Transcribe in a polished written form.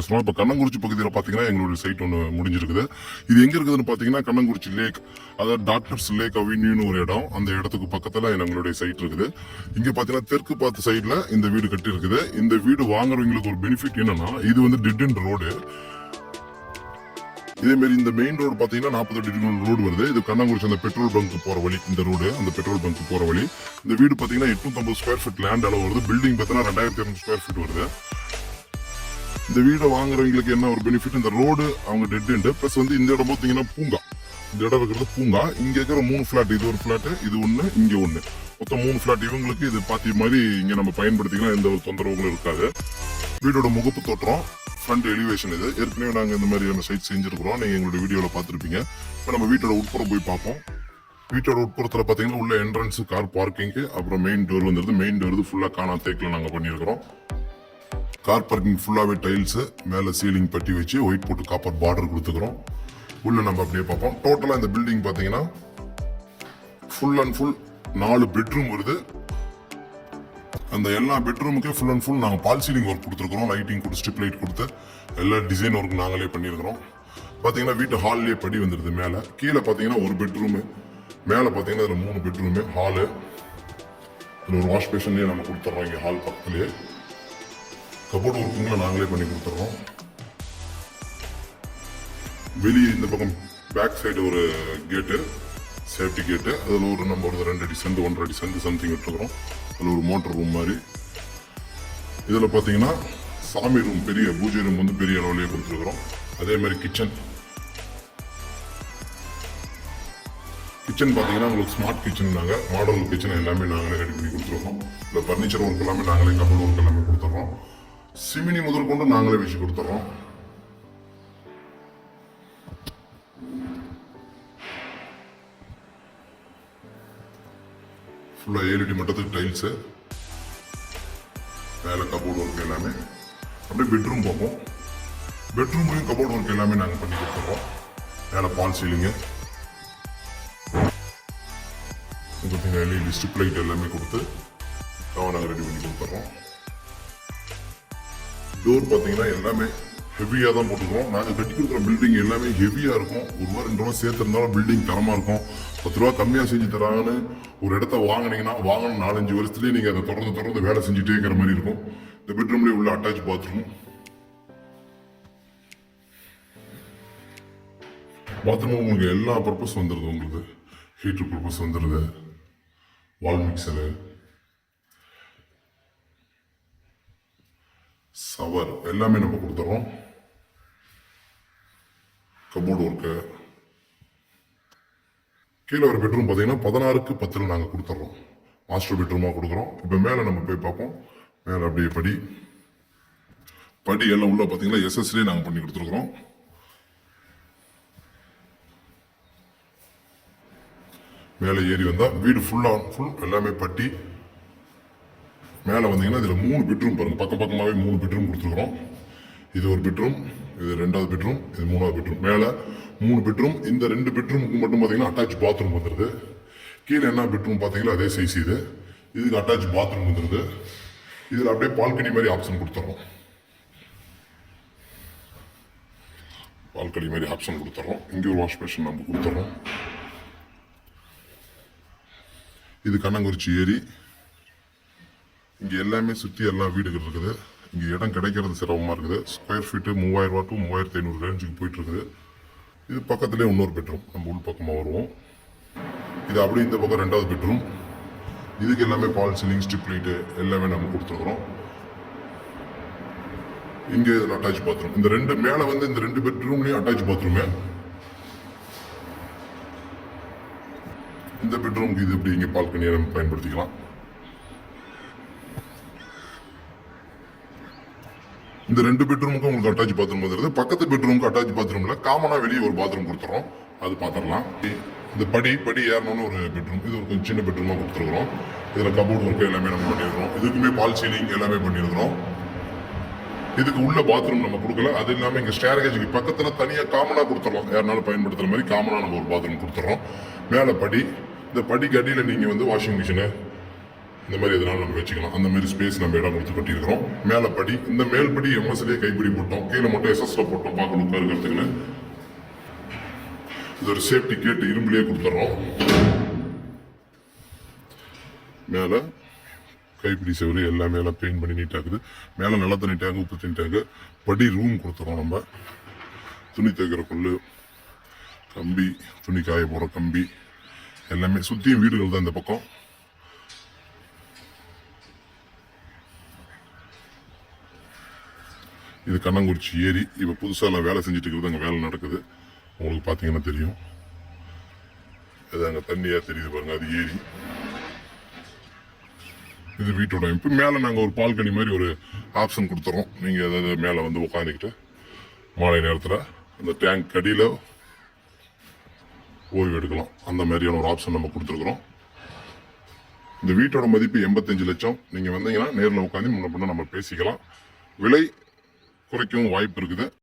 பேசுறோம். இப்போ கண்ணங்குறிச்சி பகுதியில் பார்த்தீங்கன்னா எங்களுடைய சைட் ஒன்று முடிஞ்சிருக்குது. இது எங்க இருக்குதுன்னு பார்த்தீங்கன்னா கண்ணங்குறிச்சி லேக், அதாவது டாக்டர்ஸ் லேக் அவென்யூன்னு ஒரு இடம். அந்த இடத்துக்கு பக்கத்துல எங்களுடைய சைட் இருக்குது. இங்க பார்த்தீங்கன்னா தெற்கு பார்த்த சைட்ல இந்த வீடு கட்டி இருக்குது. இந்த வீடு வாங்குறவங்களுக்கு ஒரு பெனிஃபிட் என்னன்னா, இது வந்து டெட் எண்ட் ரோடு. இதே மாதிரி இந்த மெயின் ரோடு பாத்தீங்கன்னா 48 கிலோமீட்டர் ரோடு வருது. இது கண்ணங்குறிச்சி அந்த பெட்ரோல் பங்க் போற வழி. இந்த ரோடு அந்த பெட்ரோல் பங்க் போற வழி. இந்த வீடு பாத்தீங்கன்னா 850 ஸ்கொயர் ஃபீட் லேண்ட் அளவு வருது. பில்டிங் பார்த்தீங்கன்னா 2200 ஸ்கொயர் ஃபீட் வருது. இந்த வீடை வாங்குறவங்களுக்கு என்ன ஒரு பெனிஃபிட், இந்த ரோடு அவங்க டெட் எண்ட் பிளஸ் வந்து இந்த இடம் பார்த்தீங்கன்னா பூங்கா. இந்த இடம் இருக்கிறது பூங்கா. இங்க இருக்கிற 3 பிளாட், இது ஒரு பிளாட், இது ஒண்ணு, இங்க ஒண்ணு, மொத்தம் 3 பிளாட். இவங்களுக்கு இது பாத்தி மாதிரி இங்க நம்ம பயன்படுத்திக்கலாம். எந்த ஒரு தொந்தரவுகளும் இருக்காது. வீடோட முகப்பு தோற்றம், ஃப்ரண்ட் எலிவேஷன். இது ஏற்கனவே நாங்க இந்த மாதிரியான சைட் செஞ்சிருக்கிறோம். நீங்க எங்களுடைய வீடியோல பாத்துருப்பீங்க. இப்ப நம்ம வீட்டோட உட்புறம் போய் பார்ப்போம். வீட்டோட உட்புறத்துல பாத்தீங்கன்னா உள்ள என்ட்ரன்ஸ், கார் பார்க்கிங், அப்புறம் மெயின் டோர் வந்துருது. மெயின் டோர் ஃபுல்லா காணா தேக்கில் நாங்க பண்ணிருக்கிறோம். கார் பார்க்கிங் ஃபுல்லாவே டைல்ஸ், மேல சீலிங் பட்டி வச்சு ஒயிட் போட்டு காப்பர் பார்டர் கொடுத்துக்கிறோம். உள்ள நம்ம அப்படியே பார்ப்போம். டோட்டலா இந்த பில்டிங் பாத்தீங்கன்னா ஃபுல் அண்ட் ஃபுல் 4 பெட்ரூம் வருது. அந்த எல்லா பெட்ரூமுக்கே ஃபுல் அண்ட் ஃபுல் நாங்கள் பால் சீலிங் ஒர்க் கொடுத்துருக்கோம். லைட்டிங் கொடுத்து ஸ்ட்ரிப் லைட் கொடுத்து எல்லா டிசைன் ஒர்க் நாங்களே பண்ணியிருக்கிறோம். பார்த்தீங்கன்னா வீட்டு ஹால்லேயே படி வந்துடுது. மேலே கீழே பார்த்தீங்கன்னா ஒரு பெட்ரூமு, மேலே பார்த்தீங்கன்னா அதில் 3 பெட்ரூமு, ஹாலு, இதில் ஒரு வாஷ் பேஷன்லேயே நம்ம கொடுத்துட்றோம். இங்கே ஹால் பக்கத்துலேயே கபோர்டு ஒர்க்குங்களை நாங்களே பண்ணி கொடுத்துட்றோம். வெளியே இந்த பக்கம் பேக் சைடு ஒரு கேட்டு, சேஃப்டி கேட்டு, அதில் ஒரு நம்ம ஒரு 2 அடி செண்டு 1.5 அடி செண்டு சம்திங் விட்டுருக்குறோம். அதில் ஒரு மோட்டர் ரூம் மாதிரி. இதில் பார்த்தீங்கன்னா சாமி ரூம், பெரிய பூஜை ரூம் வந்து பெரிய அளவுலேயே கொடுத்துருக்குறோம். அதே மாதிரி கிச்சன் பார்த்தீங்கன்னா உங்களுக்கு ஸ்மார்ட் கிச்சன், நாங்கள் மாடல் கிச்சன் எல்லாமே நாங்களே ரெடி பண்ணி கொடுத்துருக்கோம். இந்த ஃபர்னிச்சர் ஒர்க் எல்லாமே நாங்களே, கபோர்ட் ஒர்க் எல்லாமே கொடுத்துட்றோம். சிமினி முதல் கொண்டு நாங்களே வச்சு கொடுத்துட்றோம். ஃபுல்லாக 7 அடி மட்டத்துக்கு டைல்ஸு, மேலே கபோர்டு ஒர்க் எல்லாமே. அப்படியே பெட்ரூம் பார்ப்போம். பெட்ரூம்லையும் கபோர்டு ஒர்க் எல்லாமே நாங்கள் பண்ணி கொடுத்துட்றோம். மேலே பால் சீலிங்கு, பார்த்தீங்கன்னா எல்இடி ஸ்ட்ரிப் லைட் எல்லாமே கொடுத்து நாங்கள் ரெடி பண்ணி கொடுத்துட்றோம். டோர் பார்த்தீங்கன்னா எல்லாமே ஹெவியாக தான் போட்டுக்கிறோம். நாங்கள் கட்டி கொடுக்குற பில்டிங் எல்லாமே ஹெவியாக இருக்கும். 1 ரூபா 2 ரூபா சேர்த்துருந்தாலும் பில்டிங் தரமாக இருக்கும். 10 ரூபா கம்மியாக செஞ்சு தராங்கன்னு ஒரு இடத்த வாங்கினீங்கன்னா வாங்கணும் 4-5 வருஷத்துலேயே நீங்கள் அதை தொடர்ந்து வேலை செஞ்சுட்டே இருக்கிற மாதிரி இருக்கும். இந்த பெட்ரூம்லேயே உள்ள அட்டாச் பாத்ரூம் உங்களுக்கு எல்லா பர்பஸ் வந்துடுது. உங்களுக்கு ஹீட்டர் பர்பஸ் வந்துடுது, வால் மிக்சரு, சவர் எல்லாமே நம்ம கொடுத்துறோம். Cupboard work. கீழே ஒரு பெட்ரூம் பார்த்தீங்கன்னா 16க்கு 10 நாங்கள் கொடுத்துட்றோம். மாஸ்டர் பெட்ரூமாக கொடுக்குறோம். இப்போ மேலே நம்ம போய் பார்ப்போம். மேலே அப்படியே படி எல்லாம் உள்ள பார்த்தீங்கன்னா எஸ்எஸ்லேயே நாங்கள் பண்ணி கொடுத்துருக்குறோம். மேலே ஏறி வந்தால் வீடு ஃபுல் எல்லாமே பட்டி. மேலே வந்தீங்கன்னா இதில் 3 பெட்ரூம் பாருங்க, பக்கமாகவே 3 பெட்ரூம் கொடுத்துருக்குறோம். இது ஒரு பெட்ரூம், இது 2வது பெட்ரூம், இது 3வது பெட்ரூம். மேலே 3 பெட்ரூம். இந்த 2 பெட்ரூமுக்கு மட்டும் பார்த்தீங்கன்னா அட்டாச் பாத்ரூம் வந்துடுது. கீழே என்ன பெட்ரூம் பார்த்தீங்களா அதே சைஸ். இதுக்கு அட்டாச் பாத்ரூம் வந்துடுது. இதில் அப்படியே பால்கனி மாதிரி ஆப்ஷன் கொடுத்துட்றோம். பால்கனி மாதிரி ஆப்ஷன் கொடுத்துட்றோம். இங்கே ஒரு வாஷ் பேஷன் நம்ம கொடுத்துட்றோம். இது கண்ணங்குறிச்சி ஏரி. இங்கே எல்லாமே சுற்றி எல்லா வீடுகள் இருக்குது. இங்கே இடம் கிடைக்கிறது சிரமமாக இருக்குது. ஸ்கொயர் ஃபீட்டு 3000 ரூபா டு 3500 ரேஞ்சுக்கு போயிட்டு இருக்குது. இது பக்கத்துலேயே இன்னொரு பெட்ரூம், நம்ம உள் பக்கமாக வருவோம். இது அப்படியே இந்த பக்கம் 2வது பெட்ரூம். இதுக்கு எல்லாமே பால் சீலிங், ஸ்ட்ரிப் லைட்டு எல்லாமே நம்ம கொடுத்துருக்குறோம். இங்கே இதில் அட்டாச் பாத்ரூம். இந்த 2 மேலே வந்து இந்த 2 பெட்ரூம்லேயும் அட்டாச் பாத்ரூமே. இந்த பெட்ரூமுக்கு இது எப்படி இங்கே பால்கனியை நம்ம பயன்படுத்திக்கலாம். இந்த 2 பெட்ரூமுக்கு உங்களுக்கு அட்டாச் பாத்ரூம் வந்துருது. பக்கத்து பெட்ரூமுக்கு அட்டாச் பாத்ரூம்ல காமனா வெளியே ஒரு பாத்ரூம் கொடுத்துறோம். அது பார்த்துடலாம். இந்த படி ஏறணும்னு ஒரு பெட்ரூம், இது ஒரு சின்ன பெட்ரூமா கொடுத்துருக்குறோம். இதில் கபோர்டு ஒர்க் எல்லாமே நம்ம பண்ணிடுறோம். இதுக்குமே பால் சீலிங் எல்லாமே பண்ணியிருக்கிறோம். இதுக்கு உள்ள பாத்ரூம் நம்ம கொடுக்கல. அது இல்லாமல் இங்கே ஸ்டேர்கேஜுக்கு பக்கத்தில் தனியாக காமனாக கொடுத்துடலாம். யாருனாலும் பயன்படுத்துகிற மாதிரி காமனாக நம்ம ஒரு பாத்ரூம் கொடுத்துறோம். மேலே படி, இந்த படிக்கு அடியில் நீங்கள் வந்து வாஷிங் மிஷினு, இந்த மாதிரி எதனாலும் நம்ம வச்சுக்கலாம். அந்த மாதிரி ஸ்பேஸ் நம்ம இடம் கொடுத்து கட்டியிருக்கிறோம். மேலே படி, இந்த மேல் படி எம்எஸ்லேயே கைப்பிடி போட்டோம், கீழே மட்டும் எஸ்எஸ்ல போட்டோம் பார்க்க லுக்காக இருக்கிறதுக்குன்னு. இது ஒரு சேஃப்டி கேட்டு இரும்புலேயே கொடுத்துட்றோம். மேலே கைப்பிடி செவரு எல்லாமே எல்லாம் பெயிண்ட் பண்ணி நீட்டாக்குது. மேலே நல்ல தண்ணி டேங்கு, உப்பு தண்ணி டேங்கு, படி ரூம் கொடுத்துறோம். நம்ம துணி தேய்க்கிற கொள்ளு, கம்பி, துணி காய போகிற கம்பி எல்லாமே சுற்றியும் வீடுகள் தான் இந்த பக்கம். இது கண்ணங்குறிச்சி ஏரி. இப்போ புதுசாக நான் வேலை செஞ்சுட்டு இருக்கிறது, அங்கே வேலை நடக்குது. உங்களுக்கு பார்த்தீங்கன்னா தெரியும். அது அங்கே தண்ணியாக தெரியுது பாருங்க, அது ஏரி. இது வீட்டோட அமைப்பு. மேலே நாங்கள் ஒரு பால்கனி மாதிரி ஒரு ஆப்ஷன் கொடுத்துறோம். நீங்கள் அதாவது மேலே வந்து உட்காந்துக்கிட்டு மாலை நேரத்தில் அந்த டேங்க் அடியில் ஓய்வு எடுக்கலாம். அந்த மாதிரியான ஒரு ஆப்ஷன் நம்ம கொடுத்துருக்குறோம். இந்த வீட்டோட மதிப்பு 85 லட்சம். நீங்கள் வந்தீங்கன்னா நேரில் உட்காந்து முன்ன பின்ன நம்ம பேசிக்கலாம். விலை குறைக்கவும் வாய்ப்பு இருக்குது.